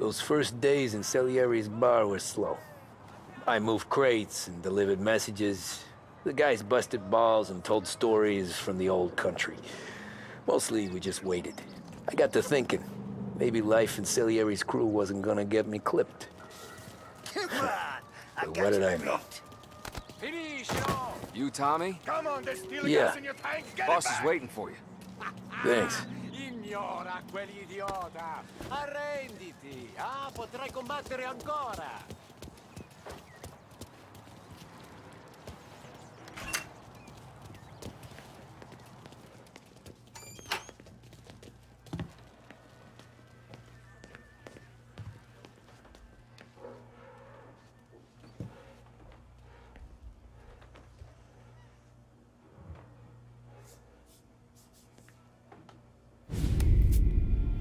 Those first days in Salieri's bar were slow. I moved crates and delivered messages. The guys busted balls and told stories from the old country. Mostly, we just waited. I got to thinking, maybe life in Salieri's crew wasn't gonna get me clipped. Come on! I But got what did you I know? beat. You, Tommy? Come on, there's still Yeah. gas in your tank. Get Boss it is back. waiting for you. Thanks. Ignora quell'idiota! Arrenditi! Ah, potrai combattere ancora!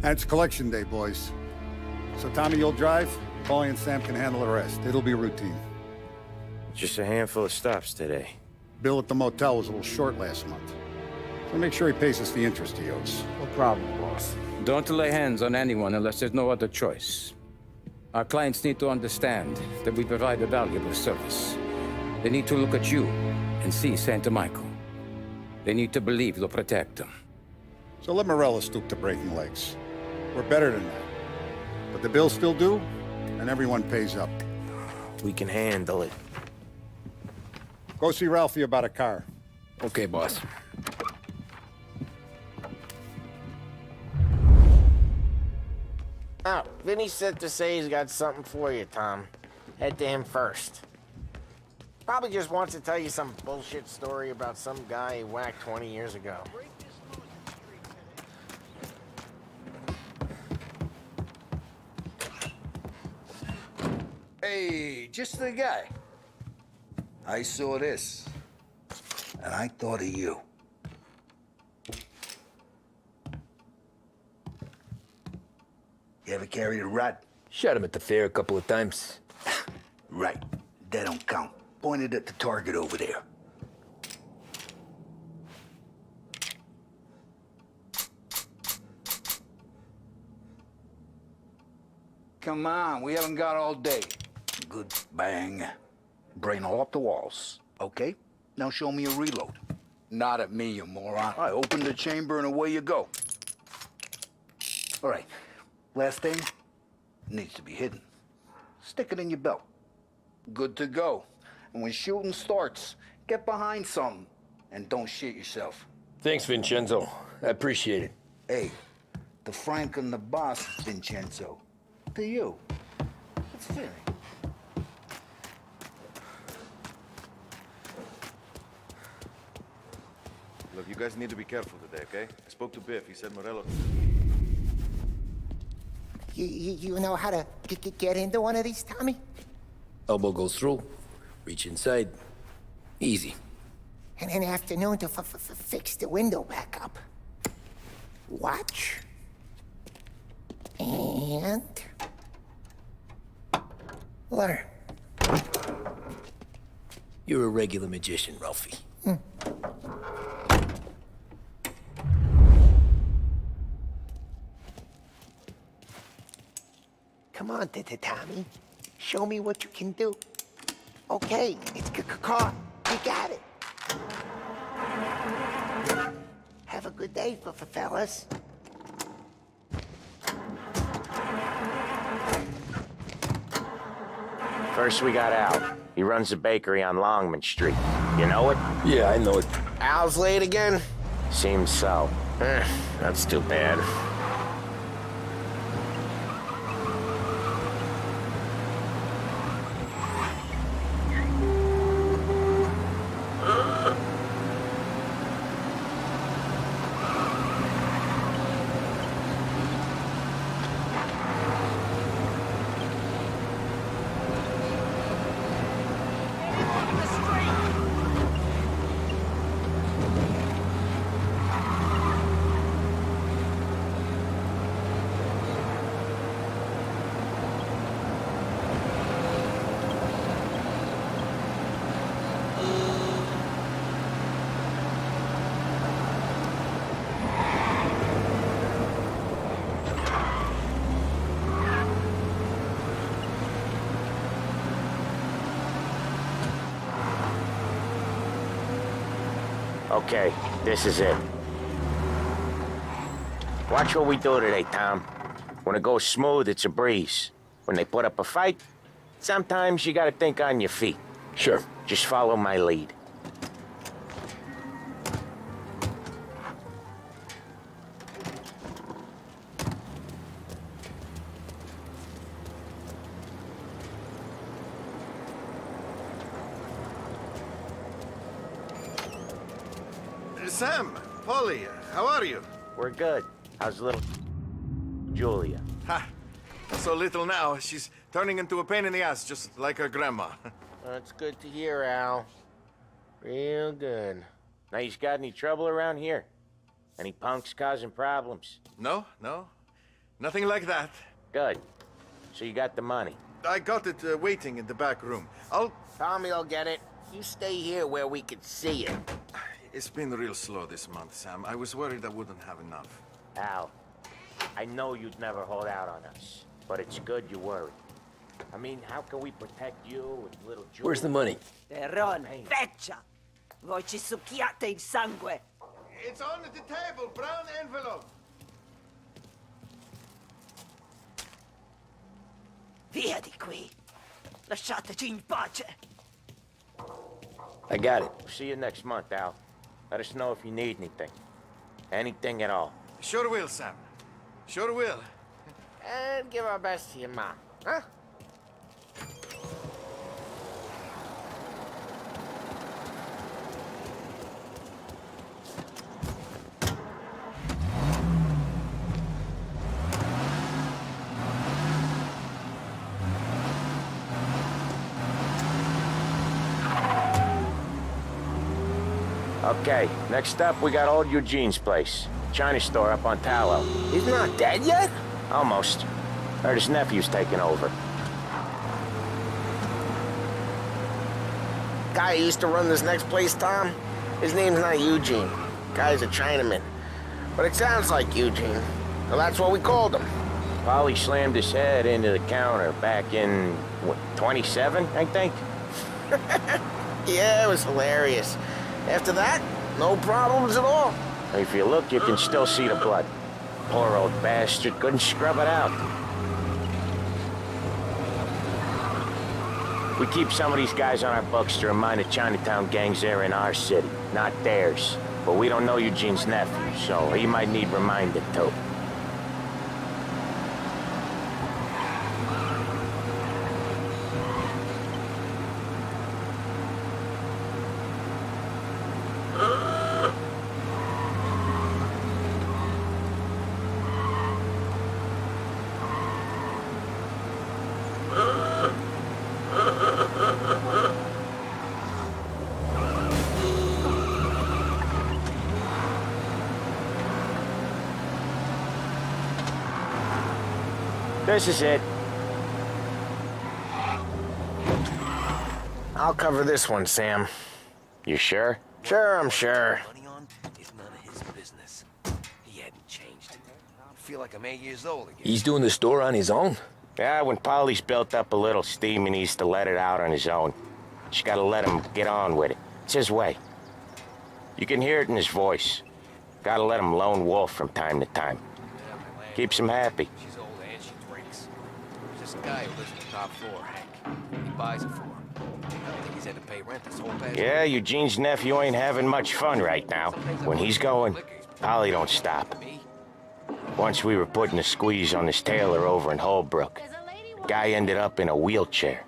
And it's collection day, boys. So Tommy, you'll drive. Paulie and Sam can handle the rest. It'll be routine. Just a handful of stops today. Bill at the motel was a little short last month. So make sure he pays us the interest he owes. No problem, boss. Don't lay hands on anyone unless there's no other choice. Our clients need to understand that we provide a valuable service. They need to look at you and see Santa Michael. They need to believe you'll protect them. So let Morella stoop to breaking legs. We're better than that. But the bills still due, and everyone pays up. We can handle it. Go see Ralphie about a car. Okay, boss. Oh, Vinny said to say he's got something for you, Tom. Head to him first. Probably just wants to tell you some bullshit story about some guy he whacked 20 years ago. Hey, just the guy. I saw this, and I thought of you. You ever carried a rat? Shot him at the fair a couple of times. Right. That don't count. Pointed at the target over there. Come on, we haven't got all day. Good bang. Brain all up the walls. Okay? Now show me a reload. Not at me, you moron. I opened the chamber and away you go. All right. Last thing. Needs to be hidden. Stick it in your belt. Good to go. And when shooting starts, get behind something. And don't shit yourself. Thanks, Vincenzo. I appreciate it. Hey, the Frank and the boss, Vincenzo. To you. It's fair. Look, you guys need to be careful today, okay? I spoke to Biff. He said Morello... You know how to get into one of these, Tommy? Elbow goes through. Reach inside. Easy. And an afternoon to fix the window back up. Watch. And... learn. You're a regular magician, Ralphie. Come on, Tommy. Show me what you can do. Okay, it's caught. You got it. Have a good day, fellas. First we got Al. He runs a bakery on Longman Street. You know it? Yeah, I know it. Al's late again? Seems so. That's too bad. Okay, this is it. Watch what we do today, Tom. When it goes smooth, it's a breeze. When they put up a fight, sometimes you gotta think on your feet. Sure. Just follow my lead. Sam, Polly, how are you? We're good. How's little Julia? Ha! So little now, she's turning into a pain in the ass, just like her grandma. That's good to hear, Al. Real good. Now, you got any trouble around here? Any punks causing problems? No, nothing like that. Good. So you got the money? I got it waiting in the back room. Tommy'll get it. You stay here where we can see it. It's been real slow this month, Sam. I was worried I wouldn't have enough. Al, I know you'd never hold out on us, but it's good you worry. I mean, how can we protect you and little Julia? Where's the money? Terron, feccia! Voi ci succhiate il sangue! It's on the table, brown envelope. Via di qui! Lasciateci in pace! I got it. See you next month, Al. Let us know if you need anything. Anything at all. Sure will, Sam. Sure will. And give our best to your mom, huh? Okay, next up, we got old Eugene's place. China store up on Tallow. He's not dead yet? Almost. Heard his nephew's taking over. Guy who used to run this next place, Tom? His name's not Eugene. Guy's a Chinaman. But it sounds like Eugene. Well, that's what we called him. Polly slammed his head into the counter back in, what, 27, I think? Yeah, it was hilarious. After that, no problems at all. If you look, you can still see the blood. Poor old bastard couldn't scrub it out. We keep some of these guys on our books to remind the Chinatown gangs they're in our city, not theirs. But we don't know Eugene's nephew, so he might need reminded too. This is it. I'll cover this one, Sam. You sure? Sure, I'm sure. Money on is none of his business. He hadn't changed. I feel like I'm 8 years old again. He's doing the store on his own? Yeah, when Polly's built up a little steam, he needs to let it out on his own. Just gotta let him get on with it. It's his way. You can hear it in his voice. Gotta let him lone wolf from time to time. Keeps him happy. She's old and she drinks. There's this guy who lives on the top floor, Hank. He buys it for her. I don't think he's had to pay rent this whole past Yeah, Eugene's nephew ain't having much fun right now. When he's going, Polly don't stop. Once we were putting a squeeze on this tailor over in Holbrook. The guy ended up in a wheelchair.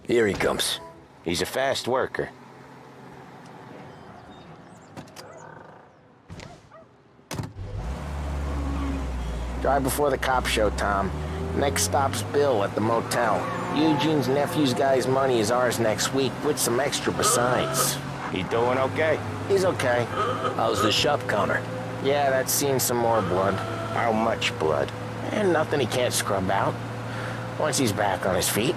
Here he comes. He's a fast worker. Drive before the cop show, Tom. Next stop's Bill at the motel. Eugene's nephew's guy's money is ours next week, with some extra besides. He doing okay? He's okay. How's the shop counter? Yeah, that's seen some more blood. How much blood? And nothing he can't scrub out. Once he's back on his feet.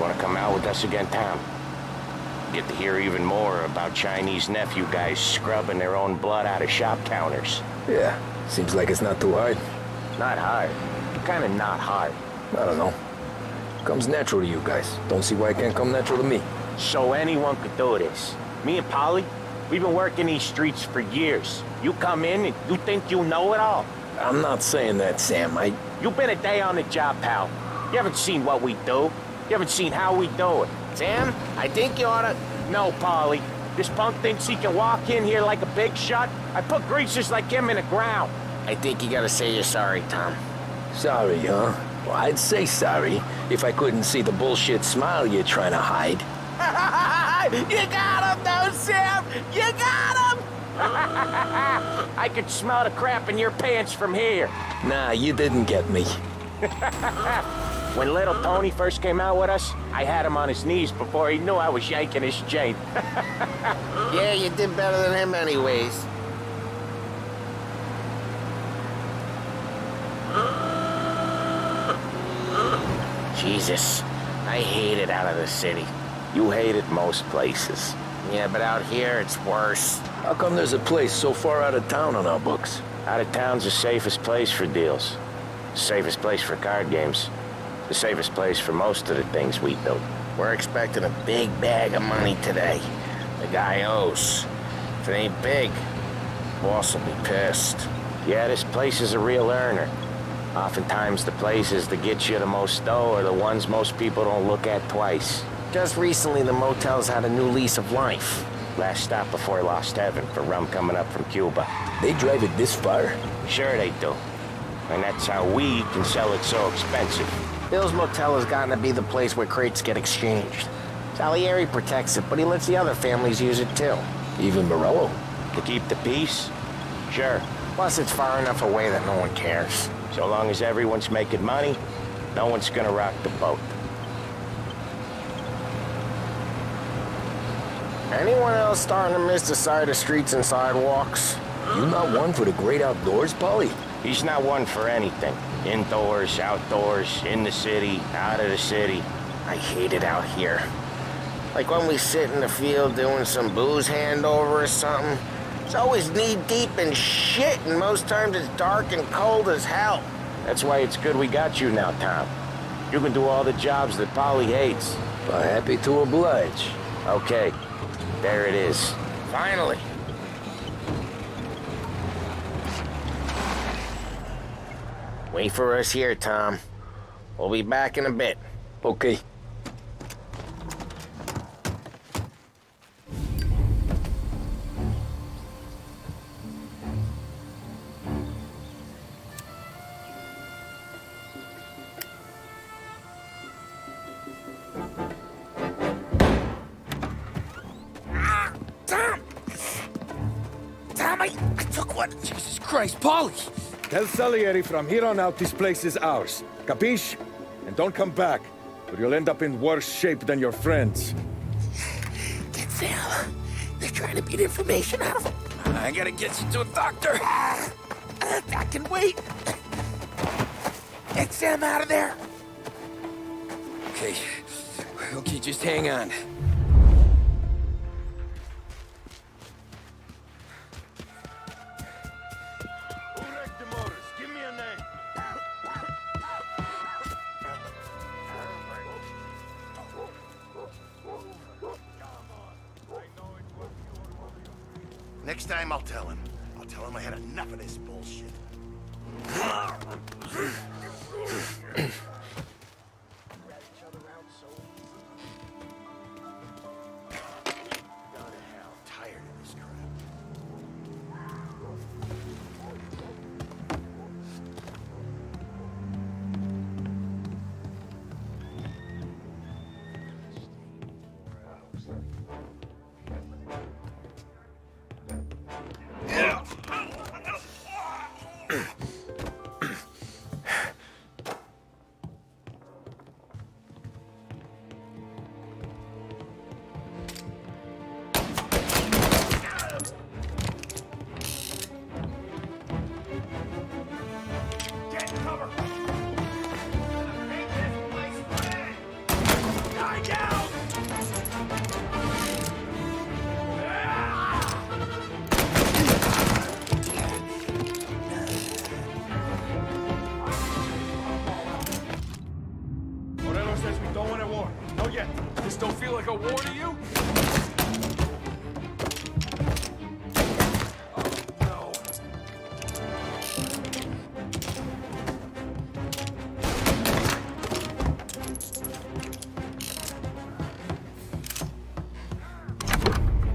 Want to come out with us again, Tom? Get to hear even more about Chinese nephew guys scrubbing their own blood out of shop counters. Yeah, seems like it's not too hard. Not hard. Kinda not hard. I don't know. Comes natural to you guys. Don't see why it can't come natural to me. So anyone could do this. Me and Polly, we've been working these streets for years. You come in and you think you know it all. I'm not saying that, Sam. You've been a day on the job, pal. You haven't seen what we do. You haven't seen how we do it. Sam, I think you oughta... No, Polly. This punk thinks he can walk in here like a big shot. I put greasers like him in the ground. I think you gotta say you're sorry, Tom. Sorry, huh? Well, I'd say sorry if I couldn't see the bullshit smile you're trying to hide. You got him, though, Sam! You got him! I could smell the crap in your pants from here. Nah, you didn't get me. When little Tony first came out with us, I had him on his knees before he knew I was yanking his chain. Yeah, you did better than him anyways. Jesus, I hate it out of the city. You hate it most places. Yeah, but out here, it's worse. How come there's a place so far out of town on our books? Out of town's the safest place for deals. The safest place for card games. The safest place for most of the things we do. We're expecting a big bag of money today. The guy owes. If it ain't big, boss will be pissed. Yeah, this place is a real earner. Oftentimes the places that get you the most dough are the ones most people don't look at twice. Just recently, the motel's had a new lease of life. Last stop before Lost Heaven for rum coming up from Cuba. They drive it this far? Sure they do. And that's how we can sell it so expensive. Bill's Motel has gotten to be the place where crates get exchanged. Salieri protects it, but he lets the other families use it too. Even Morello? To keep the peace? Sure. Plus, it's far enough away that no one cares. So long as everyone's making money, no one's gonna rock the boat. Anyone else starting to miss the side of streets and sidewalks? You not one for the great outdoors, Polly? He's not one for anything. Indoors, outdoors, in the city, out of the city. I hate it out here. Like when we sit in the field doing some booze handover or something. It's always knee-deep in shit, and most times it's dark and cold as hell. That's why it's good we got you now, Tom. You can do all the jobs that Polly hates. Well, happy to oblige. Okay, there it is. Finally. Wait for us here, Tom. We'll be back in a bit. Okay. I took one. Jesus Christ, Polly! Tell Salieri from here on out this place is ours. Capiche? And don't come back, or you'll end up in worse shape than your friends. Get Sam. They're trying to beat information out of him. I gotta get you to a doctor. I can wait. Get Sam out of there. Okay. Okay, just hang on. Next time I'll tell him. I'll tell him I had enough of this bullshit. Tired of this crap. don't feel like a war to you? Oh, no.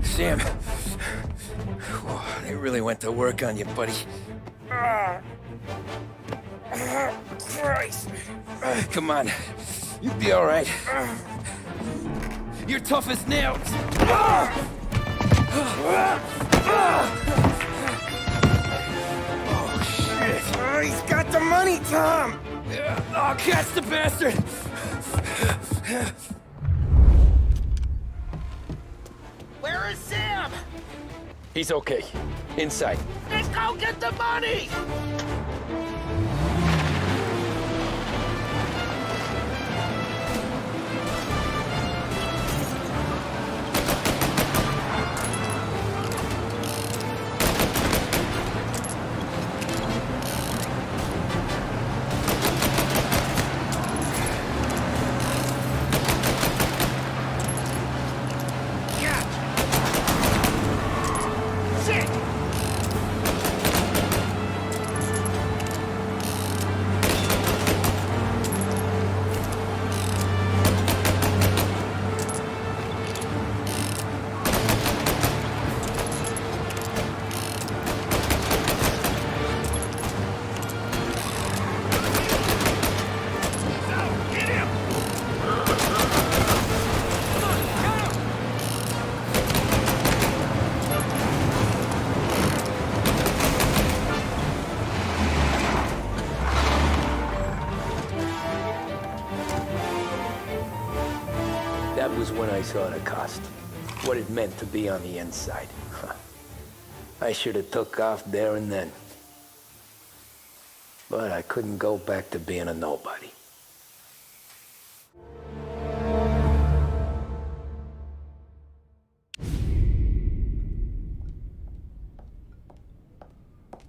Sam, they really went to work on you, buddy. Christ. Come on. You'll be all right. You're tough as nails. Oh, shit. He's got the money, Tom. Oh, catch the bastard. Where is Sam? He's okay. Inside. Let's go get the money! That was when I saw the cost. What it meant to be on the inside. I should have took off there and then. But I couldn't go back to being a nobody.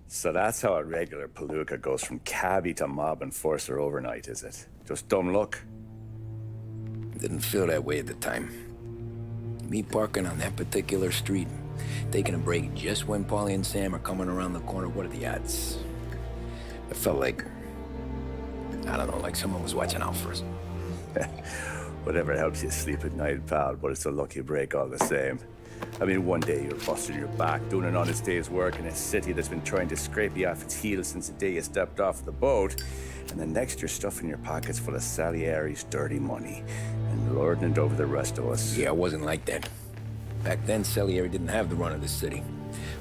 So that's how a regular palooka goes from cabbie to mob enforcer overnight, is it? Just dumb luck? Didn't feel that way at the time. Me parking on that particular street, taking a break just when Paulie and Sam are coming around the corner, what are the odds? It felt like, I don't know, like someone was watching out for us. Whatever helps you sleep at night, pal, but it's a lucky break all the same. I mean, one day you're busting your back, doing an honest day's work in a city that's been trying to scrape you off its heels since the day you stepped off the boat, and the next you're stuffing your pockets full of Salieri's dirty money and lording it over the rest of us. Yeah, it wasn't like that. Back then, Salieri didn't have the run of the city.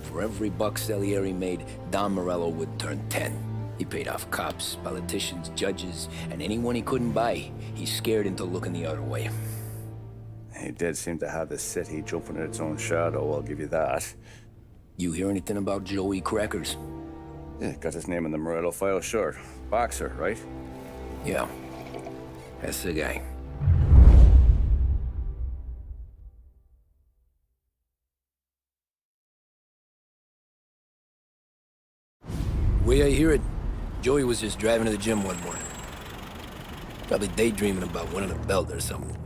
For every buck Salieri made, Don Morello would turn 10. He paid off cops, politicians, judges, and anyone he couldn't buy, he scared into looking the other way. He did seem to have the city jumping at its own shadow, I'll give you that. You hear anything about Joey Crackers? Yeah, got his name in the Morello file, sure. Boxer, right? Yeah, that's the guy. The way I hear it, Joey was just driving to the gym one morning. Probably daydreaming about winning a belt or something.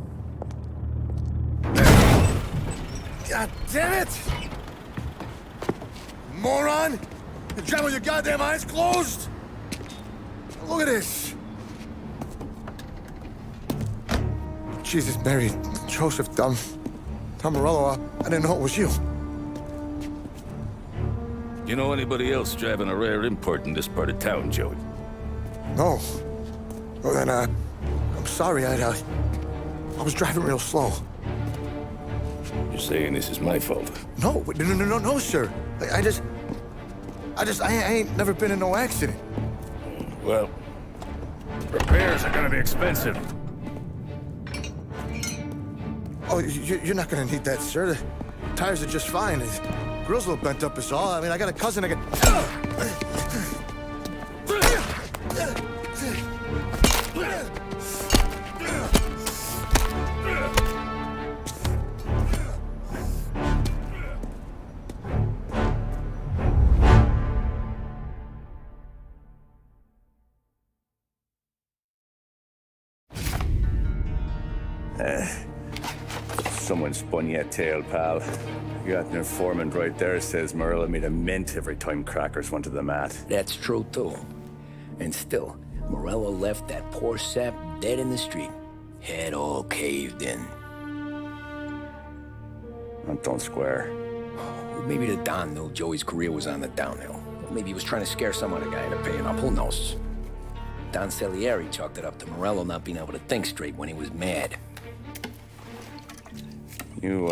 God damn it! Moron! You're driving with your goddamn eyes closed? Look at this! Jesus, Mary, Joseph, Tom Morello, I didn't know it was you. You know anybody else driving a rare import in this part of town, Joey? No. Well then, I'm sorry, I was driving real slow. You're saying this is my fault? No, no, sir. I ain't never been in no accident. Well, repairs are gonna be expensive. Oh, you're not gonna need that, sir. The tires are just fine. The grill's a little bent up is all. I mean, I got a cousin I can... someone spun you a tale, pal. You got an informant right there says Morello made a mint every time crackers went to the mat. That's true, too. And still, Morello left that poor sap dead in the street. Head all caved in. That don't square. Maybe the Don knew Joey's career was on the downhill. Maybe he was trying to scare some other guy into paying up. Who knows? Don Salieri chalked it up to Morello not being able to think straight when he was mad. You,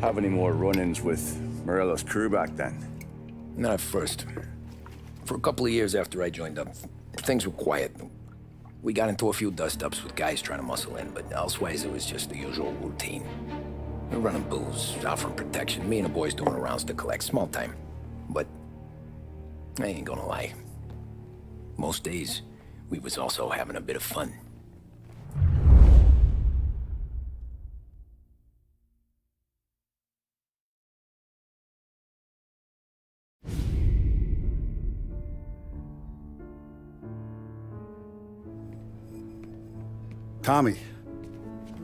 have any more run-ins with Morello's crew back then? Not at first. For a couple of years after I joined up, things were quiet. We got into a few dust-ups with guys trying to muscle in, but elsewise it was just the usual routine. We're running booze, offering protection, me and the boys doing rounds to collect, small time. But I ain't gonna lie. Most days, we was also having a bit of fun. Tommy,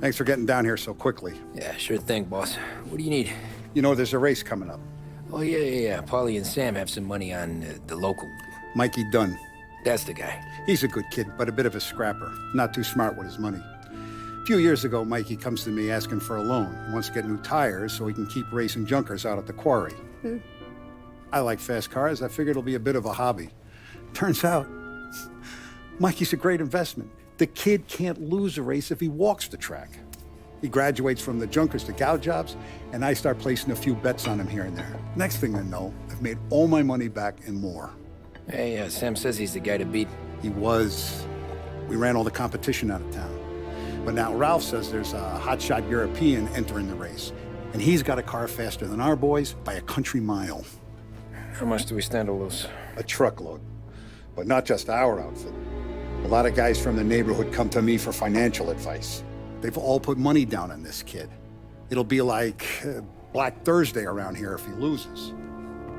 thanks for getting down here so quickly. Yeah, sure thing, boss. What do you need? You know, there's a race coming up. Oh, yeah. Paulie and Sam have some money on the local. Mikey Dunn. That's the guy. He's a good kid, but a bit of a scrapper. Not too smart with his money. A few years ago, Mikey comes to me asking for a loan. He wants to get new tires so he can keep racing junkers out at the quarry. I like fast cars. I figured it'll be a bit of a hobby. Turns out, Mikey's a great investment. The kid can't lose a race if he walks the track. He graduates from the junkers to gal jobs, and I start placing a few bets on him here and there. Next thing I know, I've made all my money back and more. Hey, Sam says he's the guy to beat. He was. We ran all the competition out of town. But now Ralph says there's a hotshot European entering the race, and he's got a car faster than our boys by a country mile. How much do we stand to lose? A truckload. But not just our outfit. A lot of guys from the neighborhood come to me for financial advice. They've all put money down on this kid. It'll be like Black Thursday around here if he loses.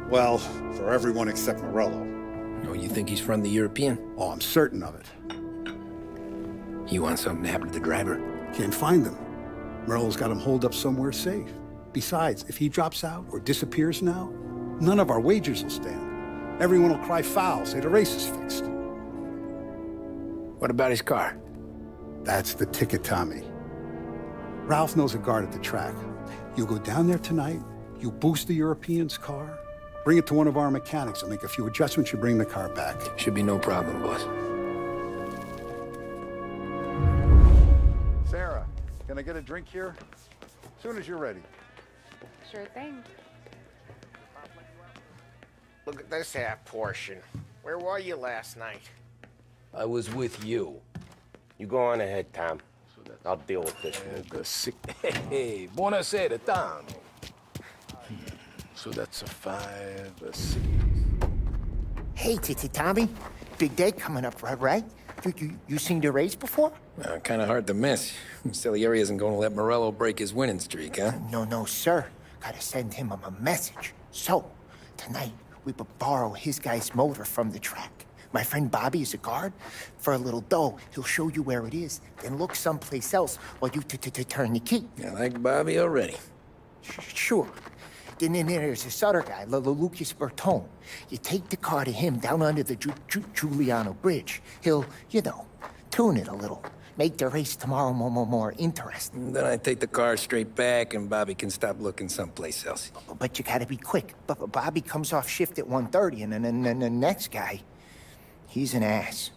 Well, for everyone except Morello. Oh, you think he's from the European? Oh, I'm certain of it. You want something to happen to the driver? Can't find him. Morello's got him holed up somewhere safe. Besides, if he drops out or disappears now, none of our wagers will stand. Everyone will cry foul, say the race is fixed. What about his car? That's the ticket, Tommy. Ralph knows a guard at the track. You go down there tonight, you boost the European's car, bring it to one of our mechanics, and make a few adjustments, you bring the car back. Should be no problem, boss. Sarah, can I get a drink here? As soon as you're ready. Sure thing. Look at this half portion. Where were you last night? I was with you. You go on ahead, Tom. I'll deal with this one. Hey, buonasera, Tom. So that's a 5, a 6. Hey, Tommy. Big day coming up, right? You seen the race before? Kind of hard to miss. Salieri isn't going to let Morello break his winning streak, huh? No, sir. Gotta send him a message. So, tonight, we will borrow his guy's motor from the track. My friend Bobby is a guard. For a little dough, he'll show you where it is, then look someplace else while you turn the key. I like Bobby already. Sure. Then there's this other guy, Lucas Bertone. You take the car to him down under the Giuliano Bridge. He'll, tune it a little. Make the race tomorrow more interesting. Then I take the car straight back and Bobby can stop looking someplace else. But you gotta be quick. Bobby comes off shift at 1:30, and then the next guy, he's an ass.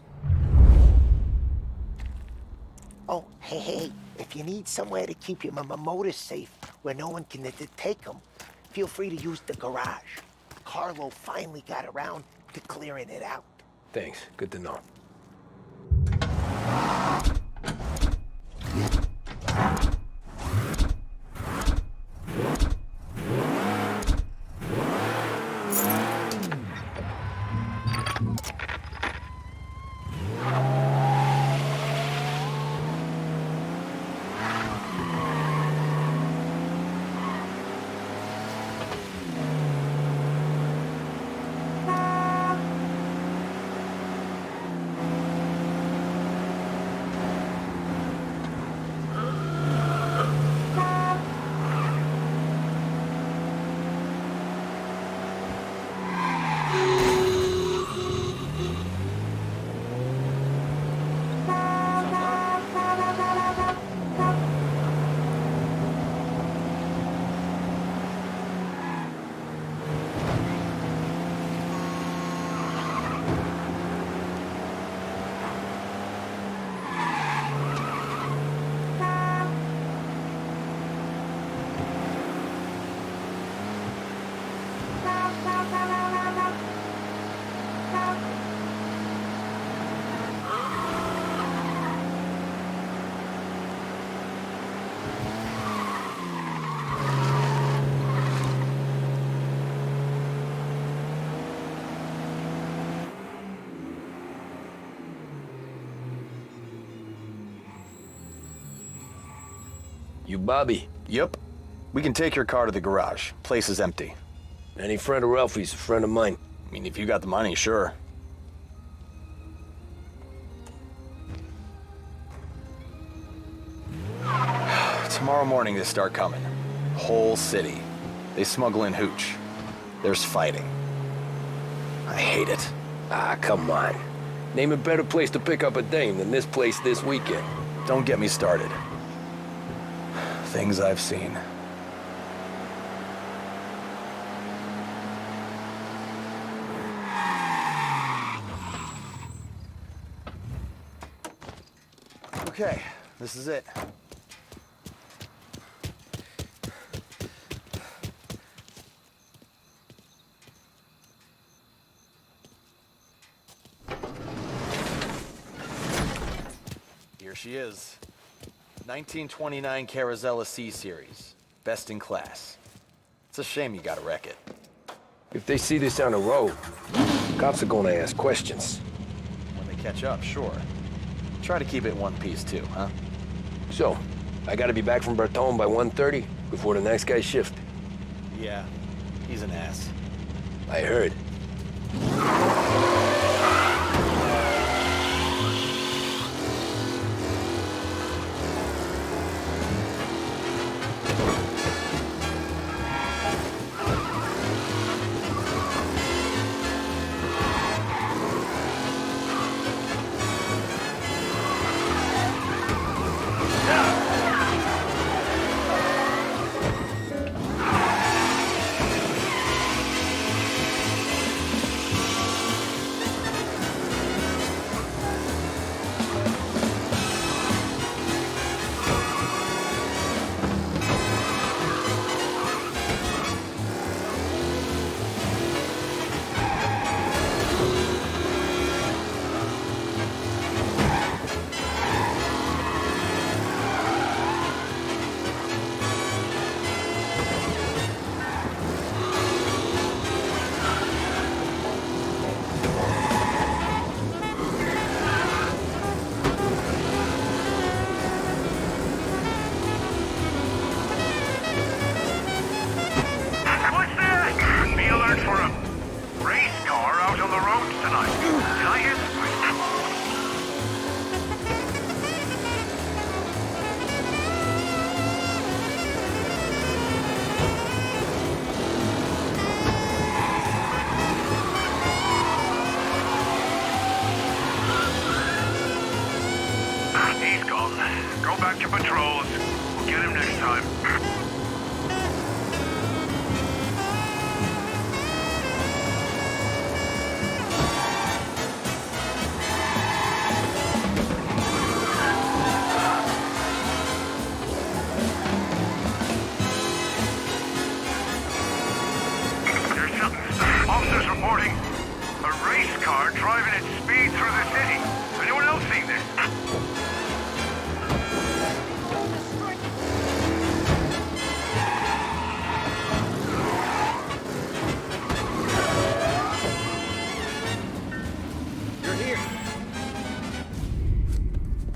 Oh, hey, if you need somewhere to keep your motor safe where no one can take them, feel free to use the garage. Carlo finally got around to clearing it out. Thanks. Good to know. You Bobby? Yep. We can take your car to the garage. Place is empty. Any friend of Ralphie's a friend of mine. I mean, if you got the money, sure. Tomorrow morning they start coming. Whole city. They smuggle in hooch. There's fighting. I hate it. Ah, come on. Name a better place to pick up a dame than this place this weekend. Don't get me started. Things I've seen. Okay, this is it. Here she is. 1929 Carazella C Series. Best in class. It's a shame you gotta wreck it. If they see this on the road, cops are gonna ask questions. When they catch up, sure. Try to keep it in one piece too, huh? So, I gotta be back from Bertone by 1:30 before the next guy's shift. Yeah, he's an ass. I heard.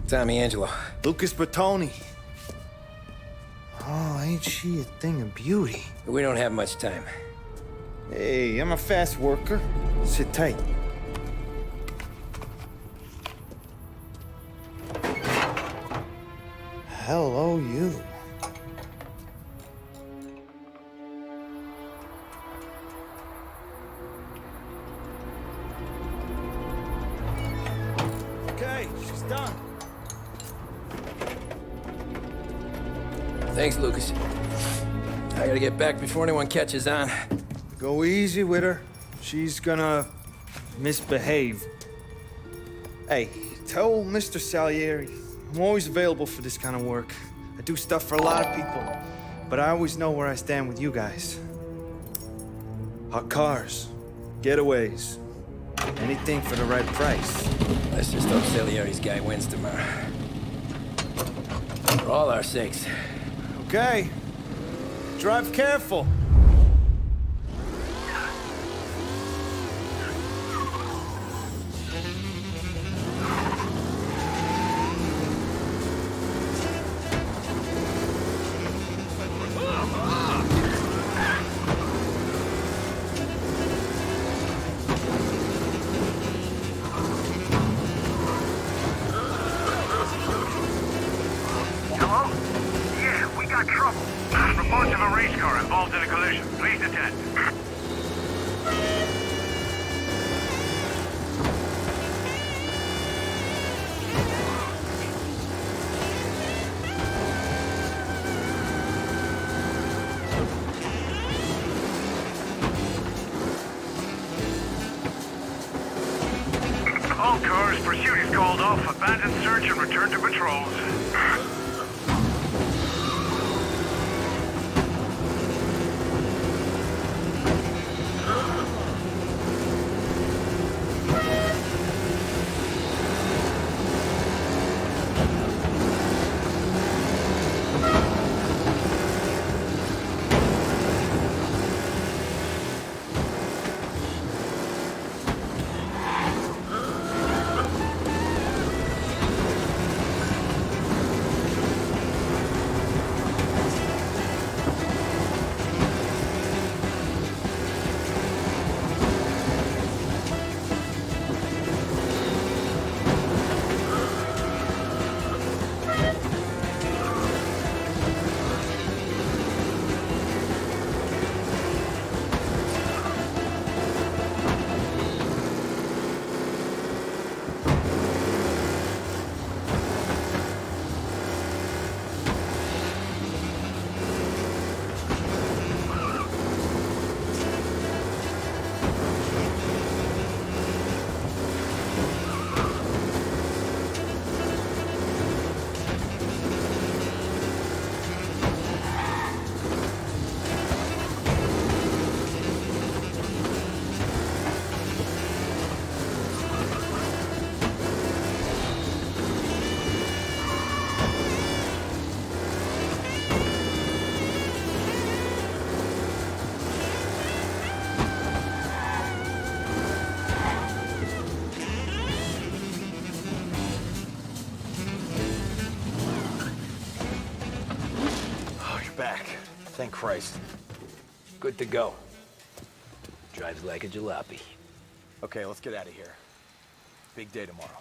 Tommy Angelo. Lucas Bertoni. Oh, ain't she a thing of beauty? We don't have much time. Hey, I'm a fast worker. Sit tight. Hello, you. Okay, she's done. Thanks, Lucas. I gotta get back before anyone catches on. Go easy with her. She's gonna misbehave. Hey, tell Mr. Salieri I'm always available for this kind of work. I do stuff for a lot of people, but I always know where I stand with you guys. Hot cars, getaways, anything for the right price. Let's just hope Salieri's guy wins tomorrow. For all our sakes. Okay. Drive careful. All cars, pursuit is called off. Abandon search and return to patrols. Back. Thank Christ. Good to go. Drives like a jalopy. Okay, let's get out of here. Big day tomorrow.